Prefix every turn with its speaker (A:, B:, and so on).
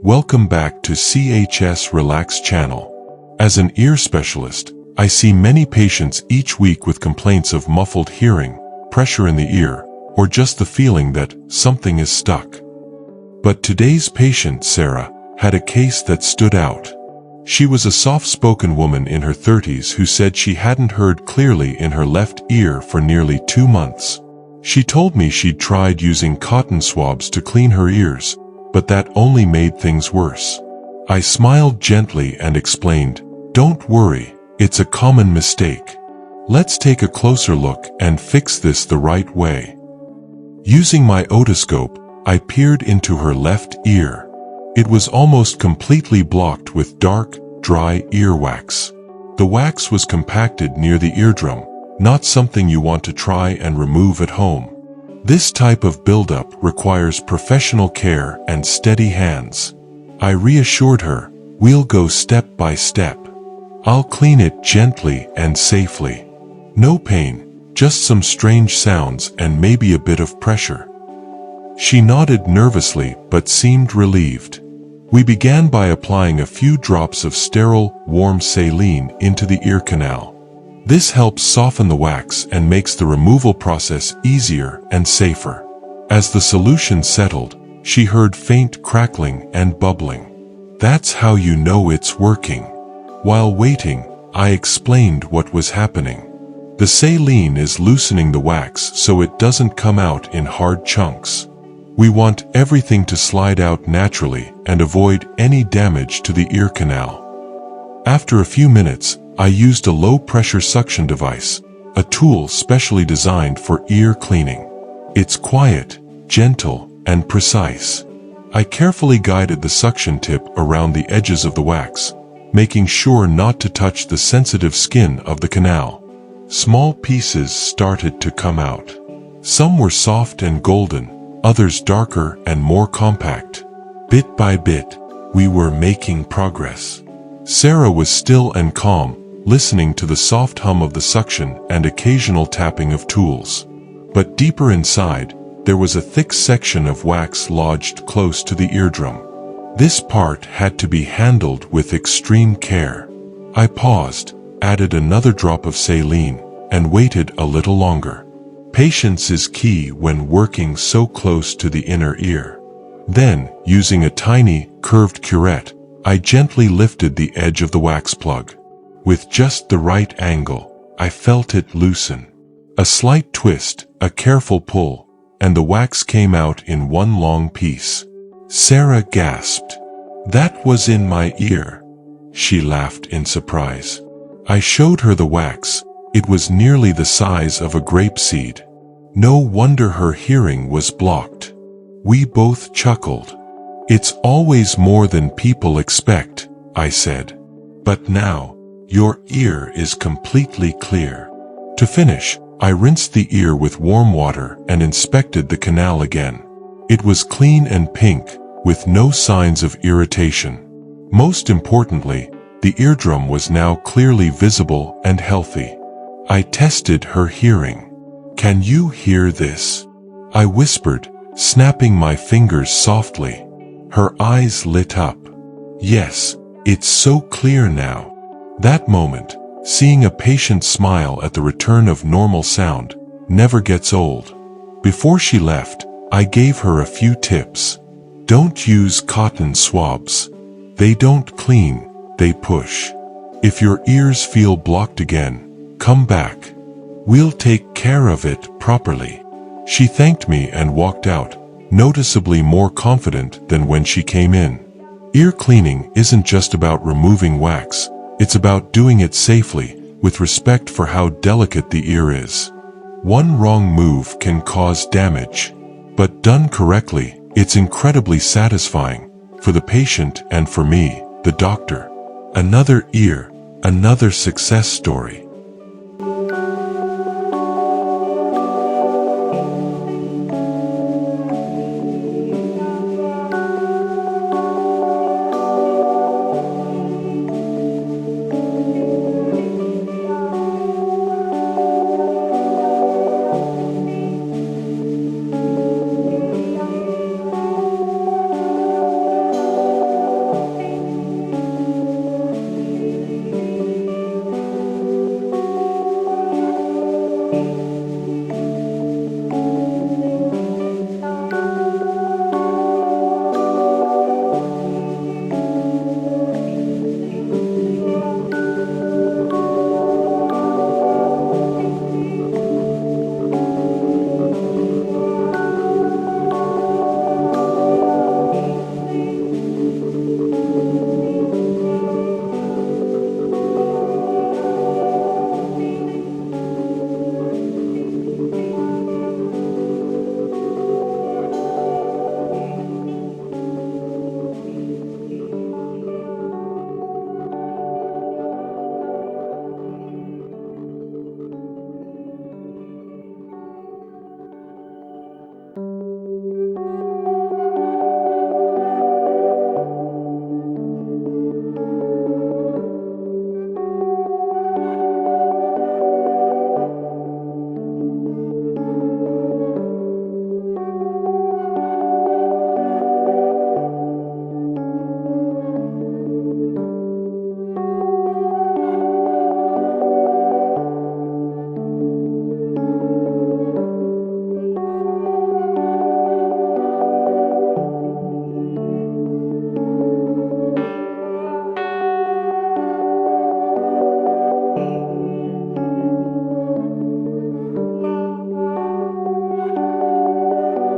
A: Welcome back to CHS Relax channel. As an ear specialist, I see many patients each week with complaints of muffled hearing, pressure in the ear, or just the feeling that something is stuck. But today's patient, Sarah, had a case that stood out. She was a soft-spoken woman in her 30s who said she hadn't heard clearly in her left ear for nearly 2 months. She told me she'd tried using cotton swabs to clean her ears, but that only made things worse. I smiled gently and explained, "Don't worry, it's a common mistake. Let's take a closer look and fix this the right way." Using my otoscope, I peered into her left ear. It was almost completely blocked with dark, dry earwax. The wax was compacted near the eardrum, not something you want to try and remove at home. This type of buildup requires professional care and steady hands. I reassured her, "We'll go step by step. I'll clean it gently and safely. No pain, just some strange sounds and maybe a bit of pressure." She nodded nervously but seemed relieved. We began by applying a few drops of sterile, warm saline into the ear canal. This helps soften the wax and makes the removal process easier and safer. As the solution settled, she heard faint crackling and bubbling. That's how you know it's working. While waiting, I explained what was happening. The saline is loosening the wax so it doesn't come out in hard chunks. We want everything to slide out naturally and avoid any damage to the ear canal. After a few minutes, I used a low-pressure suction device, a tool specially designed for ear cleaning. It's quiet, gentle, and precise. I carefully guided the suction tip around the edges of the wax, making sure not to touch the sensitive skin of the canal. Small pieces started to come out. Some were soft and golden, others darker and more compact. Bit by bit, we were making progress. Sarah was still and calm, listening to the soft hum of the suction and occasional tapping of tools. But deeper inside, there was a thick section of wax lodged close to the eardrum. This part had to be handled with extreme care. I paused, added another drop of saline, and waited a little longer. Patience is key when working so close to the inner ear. Then, using a tiny, curved curette, I gently lifted the edge of the wax plug. With just the right angle, I felt it loosen. A slight twist, a careful pull, and the wax came out in one long piece. Sarah gasped. "That was in my ear." She laughed in surprise. I showed her the wax. It was nearly the size of a grape seed. No wonder her hearing was blocked. We both chuckled. "It's always more than people expect," I said. "But now, your ear is completely clear." To finish, I rinsed the ear with warm water and inspected the canal again. It was clean and pink, with no signs of irritation. Most importantly, the eardrum was now clearly visible and healthy. I tested her hearing. "Can you hear this?" I whispered, snapping my fingers softly. Her eyes lit up. "Yes, it's so clear now." That moment, seeing a patient smile at the return of normal sound, never gets old. Before she left, I gave her a few tips. Don't use cotton swabs. They don't clean, they push. If your ears feel blocked again, come back. We'll take care of it properly. She thanked me and walked out, noticeably more confident than when she came in. Ear cleaning isn't just about removing wax. It's about doing it safely, with respect for how delicate the ear is. One wrong move can cause damage. But done correctly, it's incredibly satisfying, for the patient and for me, the doctor. Another ear, another success story.